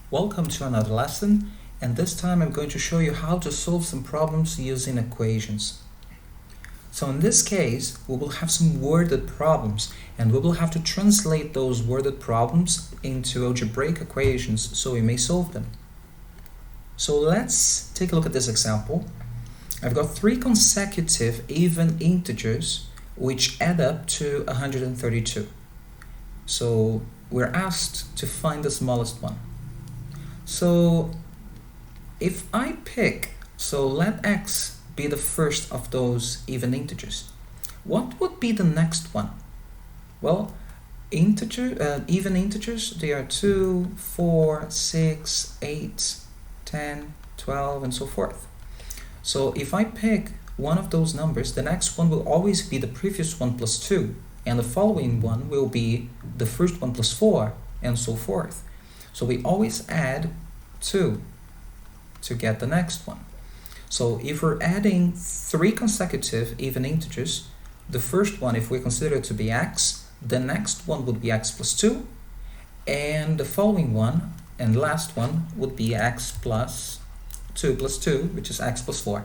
Welcome to another lesson, and this time I'm going to show you how to solve some problems using equations. So in this case, we will have some worded problems, and we will have to translate those worded problems into algebraic equations so we may solve them. So let's take a look at this example. I've got three consecutive even integers which add up to 132. So we're asked to find the smallest one. So if I pick, let x be the first of those even integers. What would be the next one? Well, even integers, they are 2, 4, 6, 8, 10, 12, and so forth. So if I pick one of those numbers, the next one will always be the previous one plus 2, and the following one will be the first one plus 4, and so forth. So we always add 2 to get the next one. So if we're adding three consecutive even integers, the first one, if we consider it to be x, the next one would be x plus 2, and the following one and last one would be x plus 2 plus 2, which is x plus 4.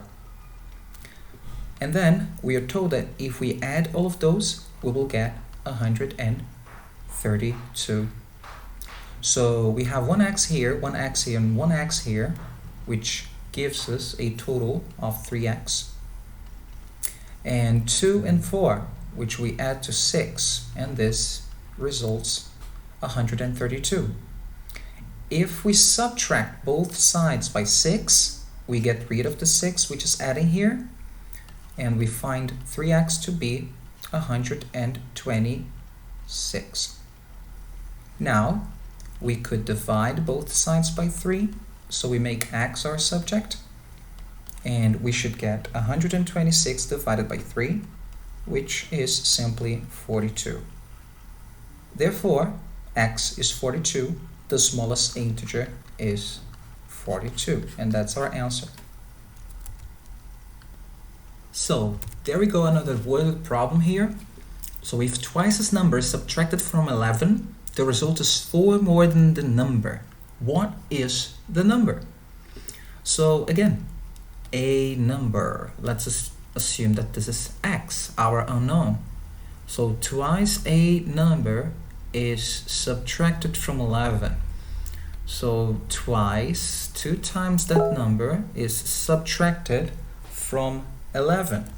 And then we are told that if we add all of those, we will get 132. So we have one x here, and one x here, which gives us a total of 3x. And 2 and 4, which we add to 6, and this results 132. If we subtract both sides by 6, we get rid of the 6, which is adding here, and we find 3x to be 126. Now, we could divide both sides by 3, so we make x our subject, and we should get 126 divided by 3, which is simply 42. Therefore, x is 42, the smallest integer is 42, and that's our answer. So, there we go, another worded problem here. So if twice this number is subtracted from 11, the result is 4 more than the number. What is the number? So again, a number. Let's assume that this is x, our unknown. So twice a number is subtracted from 11. So twice, 2 times that number is subtracted from 11.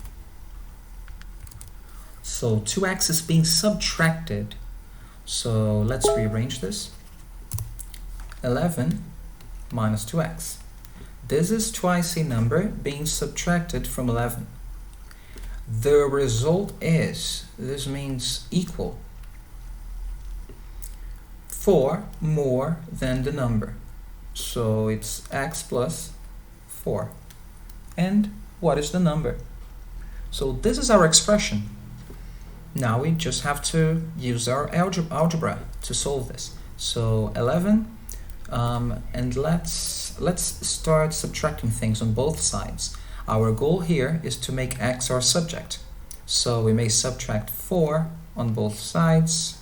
So 2x is being subtracted. So let's rearrange this. 11 minus 2x. This is twice a number being subtracted from 11. The result is, this means equal, 4 more than the number. So it's x plus 4. And what is the number? So this is our expression. Now we just have to use our algebra to solve this. So 11, and let's start subtracting things on both sides. Our goal here is to make x our subject. So we may subtract 4 on both sides,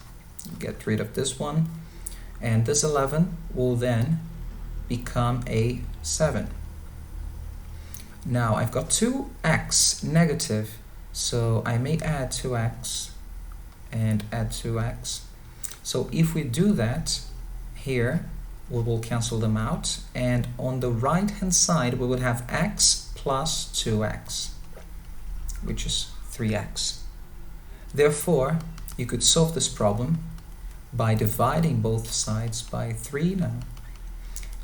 get rid of this one, and this 11 will then become a 7. Now I've got 2x negative, so I may add 2x and add 2x. So if we do that, here we will cancel them out, and on the right hand side we would have x plus 2x, which is 3x. Therefore, you could solve this problem by dividing both sides by 3 now,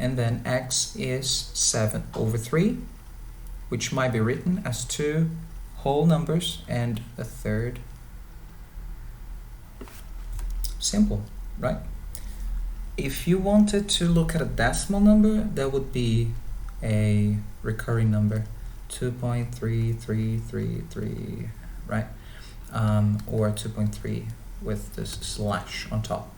and then x is 7 over 3, which might be written as 2 whole numbers and a third. Simple, right? If you wanted to look at a decimal number, that would be a recurring number, 2.3333, right? Or 2.3 with this slash on top.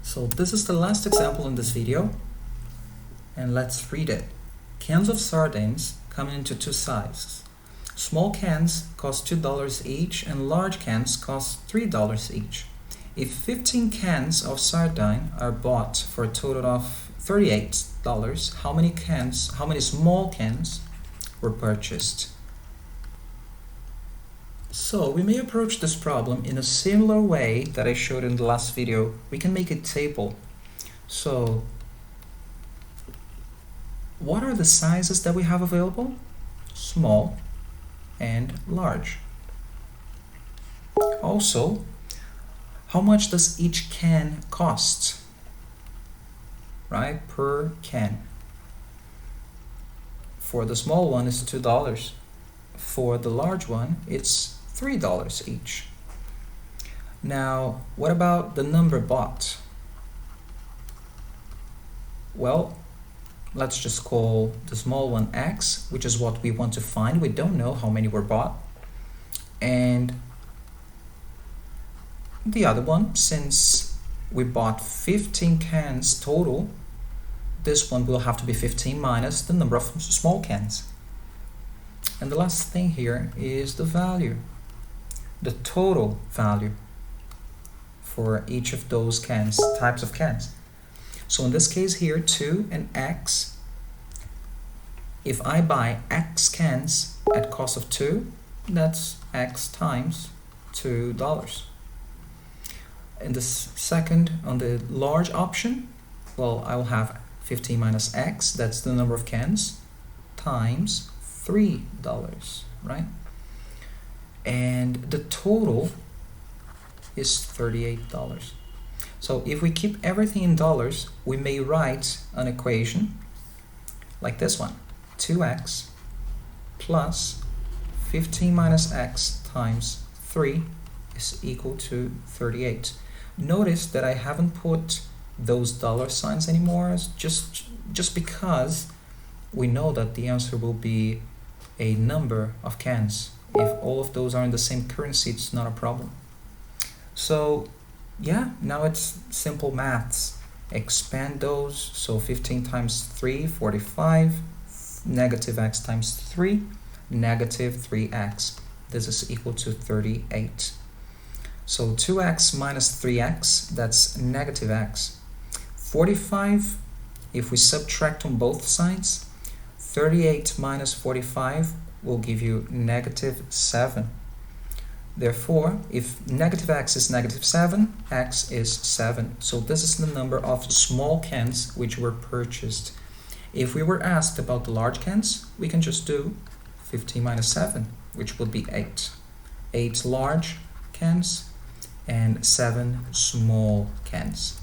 So this is the last example in this video, and let's read it. Cans of sardines come into 2 sizes. Small cans cost $2 each and large cans cost $3 each. If 15 cans of sardine are bought for a total of $38, how many small cans were purchased? So we may approach this problem in a similar way that I showed in the last video. We can make a table. So what are the sizes that we have available? Small and large. Also, how much does each can cost? Right, per can. For the small one, it's $2. For the large one, it's $3 each. Now, what about the number bought? Well, let's just call the small one X, which is what we want to find. We don't know how many were bought. And the other one, since we bought 15 cans total, this one will have to be 15 minus the number of small cans. And the last thing here is the value, the total value for each of those cans, types of cans. So in this case here, 2 and X, if I buy X cans at cost of 2, that's X times $2. In the second, on the large option, well, I will have 15 minus X, that's the number of cans, times $3, right? And the total is $38. So if we keep everything in dollars, we may write an equation like this one. 2x plus 15 minus x times 3 is equal to 38. Notice that I haven't put those dollar signs anymore, just because we know that the answer will be a number of cans. If all of those are in the same currency, it's not a problem. So yeah, now it's simple maths. Expand those, so 15 times 3, 45, negative x times 3, negative 3x. This is equal to 38. So 2x minus 3x, that's negative x. 45, if we subtract on both sides, 38 minus 45 will give you negative 7. Therefore, if negative x is negative 7, x is 7. So this is the number of small cans which were purchased. If we were asked about the large cans, we can just do 15 minus 7, which would be 8. 8 large cans and 7 small cans.